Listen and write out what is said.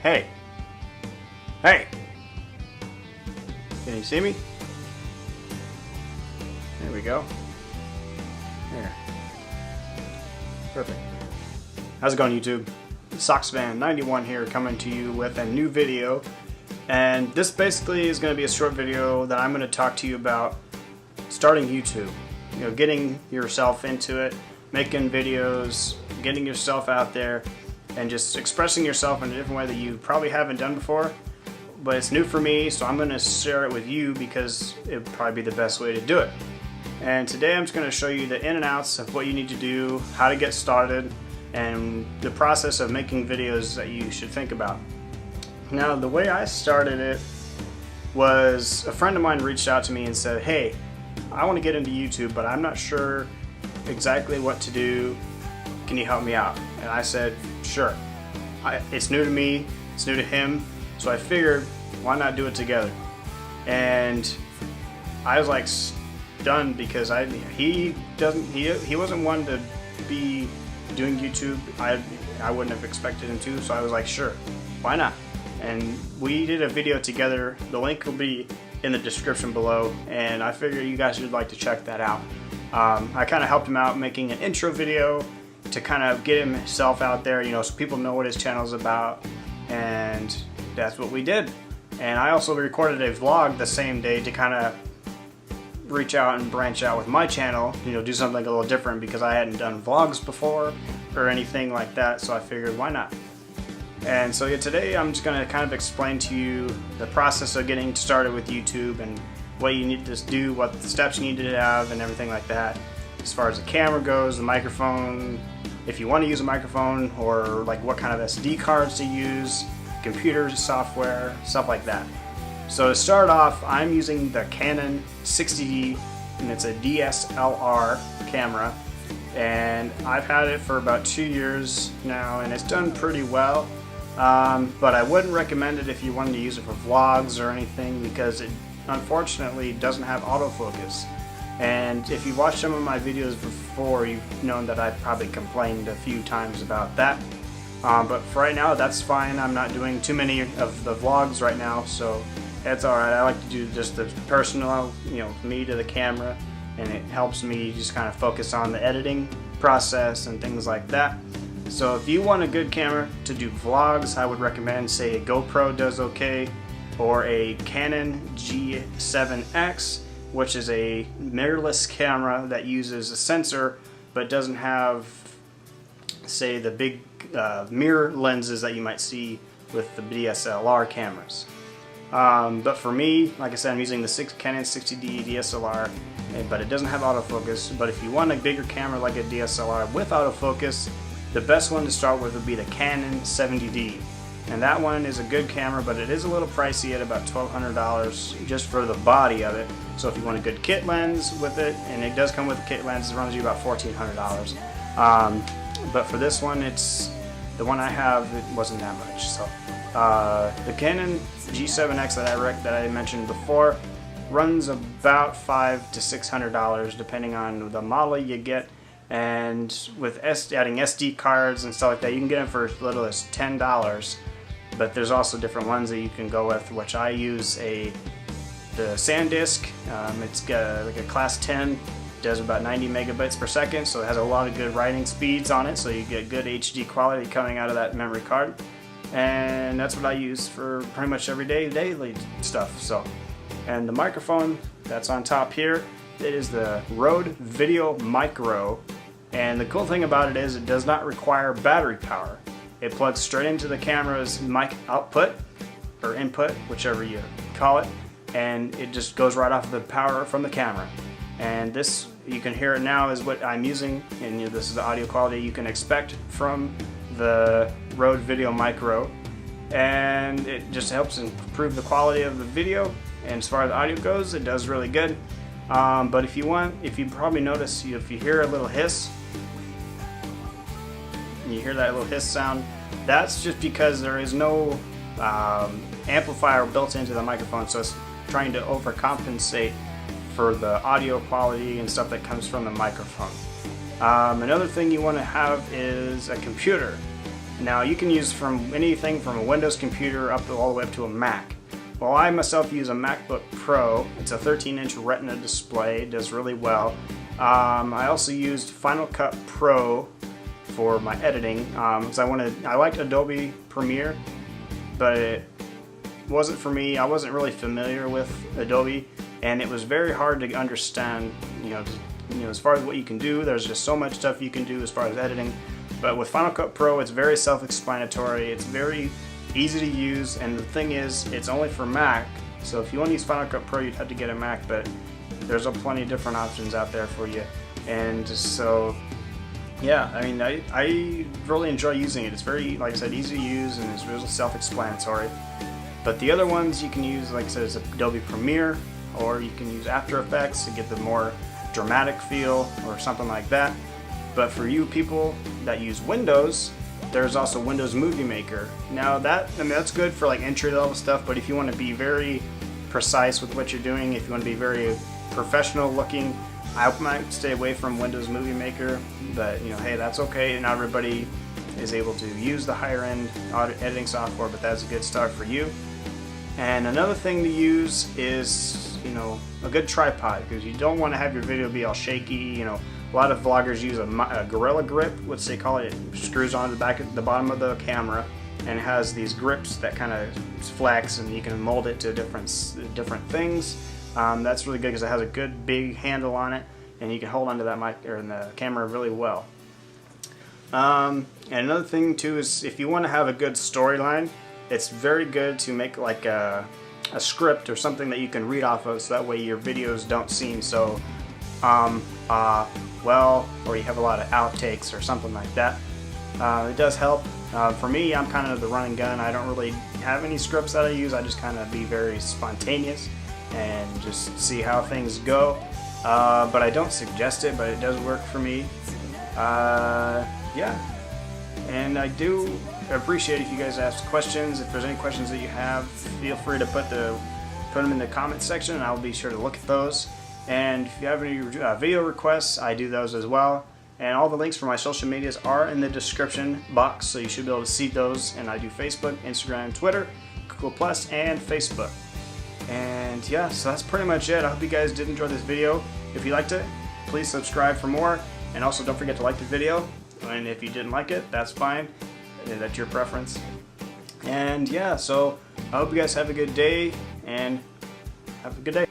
Hey! Hey! Can you see me? There we go. There. Perfect. How's it going, YouTube? Soxfan91 here, coming to you with a new video. And this basically is going to be a short video that I'm going to talk to you about starting YouTube. You know, getting yourself into it, making videos, getting yourself out there, and just expressing yourself in a different way that you probably haven't done before. But it's new for me, so I'm going to share it with you because it would probably be the best way to do it. And today I'm just going to show you the in and outs of what you need to do, how to get started, and the process of making videos that you should think about. Now, the way I started it was a friend of mine reached out to me and said, hey, I want to get into YouTube, but I'm not sure exactly what to do. Can you help me out? And I said, sure. It's new to me, it's new to him, so I figured, why not do it together? And I was like stunned because he wasn't one to be doing YouTube. I wouldn't have expected him to, so I was like, sure, why not? And we did a video together. The link will be in the description below, and I figured you guys would like to check that out. I kind of helped him out making an intro video to kind of get himself out there, you know, so people know what his channel is about, and that's what we did. And I also recorded a vlog the same day to kind of reach out and branch out with my channel, you know, do something a little different because I hadn't done vlogs before or anything like that, so I figured why not. And so yeah, today I'm just going to kind of explain to you the process of getting started with YouTube and what you need to do, what the steps you need to have, and everything like that. As far as the camera goes, the microphone, if you want to use a microphone, or like what kind of SD cards to use, computer software, stuff like that. So to start off, I'm using the Canon 60D, and it's a DSLR camera, and I've had it for about 2 years now, and it's done pretty well. But I wouldn't recommend it if you wanted to use it for vlogs or anything, because it unfortunately doesn't have autofocus. And if you've watched some of my videos before, you've known that I've probably complained a few times about that. But for right now, that's fine. I'm not doing too many of the vlogs right now, so it's alright. I like to do just the personal, you know, me to the camera, and it helps me just kind of focus on the editing process and things like that. So if you want a good camera to do vlogs, I would recommend, say, a GoPro does okay, or a Canon G7X, which is a mirrorless camera that uses a sensor but doesn't have, say, the big mirror lenses that you might see with the DSLR cameras. But for me, like I said, I'm using the Canon 60D DSLR, but it doesn't have autofocus. But if you want a bigger camera like a DSLR with autofocus, the best one to start with would be the Canon 70D. And that one is a good camera, but it is a little pricey at about $1,200 just for the body of it. So if you want a good kit lens with it, and it does come with a kit lens, it runs you about $1,400. But for this one, the one I have, it wasn't that much. So the Canon G7X that I mentioned before runs about $500 to $600 depending on the model you get. And with adding SD cards and stuff like that, you can get them for as little as $10. But there's also different ones that you can go with, which I use the SanDisk. It's got like a class 10, does about 90 megabytes per second, so it has a lot of good writing speeds on it, so you get good HD quality coming out of that memory card. And that's what I use for pretty much everyday daily stuff. So, and the microphone that's on top here, it is the Rode Video Micro, and the cool thing about it is it does not require battery power. It plugs straight into the camera's mic output, or input, whichever you call it, and it just goes right off the power from the camera. And this, you can hear it now, is what I'm using, and you know, this is the audio quality you can expect from the Rode Video Micro, and it just helps improve the quality of the video. And as far as the audio goes, it does really good. But if you probably notice, if you hear a little hiss, you hear that little hiss sound, that's just because there is no amplifier built into the microphone, so it's trying to overcompensate for the audio quality and stuff that comes from the microphone. Another thing you want to have is a computer. Now you can use from anything from a Windows computer up all the way up to a Mac. Well, I myself use a MacBook Pro. It's a 13-inch Retina display. It does really well. I also used Final Cut Pro for my editing because I liked Adobe Premiere, but it wasn't for me. I wasn't really familiar with Adobe, and it was very hard to understand. As far as what you can do, there's just so much stuff you can do as far as editing. But with Final Cut Pro, it's very self-explanatory. It's very easy to use, and the thing is, it's only for Mac. So if you want to use Final Cut Pro, you'd have to get a Mac, but there's plenty of different options out there for you. And so, yeah, I mean, I really enjoy using it. It's very, like I said, easy to use, and it's really self-explanatory. But the other ones you can use, like I said, is Adobe Premiere, or you can use After Effects to get the more dramatic feel or something like that. But for you people that use Windows, there's also Windows Movie Maker. Now that's good for like entry-level stuff, but if you want to be very precise with what you're doing, if you want to be very professional looking, I might stay away from Windows Movie Maker. But hey, that's okay. Not everybody is able to use the higher end editing software, but that's a good start for you. And another thing to use is a good tripod, because you don't want to have your video be all shaky. A lot of vloggers use a Gorilla Grip, which they call it. It screws onto the bottom of the camera, and it has these grips that kind of flex, and you can mold it to different things. That's really good because it has a good big handle on it, and you can hold onto that mic or the camera really well. And another thing too is if you want to have a good storyline, it's very good to make like a script or something that you can read off of, so that way your videos don't seem so or you have a lot of outtakes or something like that. It does help. For me, I'm kind of the run and gun. I don't really have any scripts that I use. I just kind of be very spontaneous and just see how things go. But I don't suggest it, but it does work for me. Yeah. And I do appreciate if you guys ask questions. If there's any questions that you have, feel free to put them in the comments section, and I'll be sure to look at those. And if you have any video requests, I do those as well. And all the links for my social medias are in the description box, so you should be able to see those. And I do Facebook, Instagram, Twitter, Google+, and Facebook. And yeah, so that's pretty much it. I hope you guys did enjoy this video. If you liked it, please subscribe for more. And also don't forget to like the video. And if you didn't like it, that's fine. That's your preference. And yeah, so I hope you guys have a good day, and have a good day.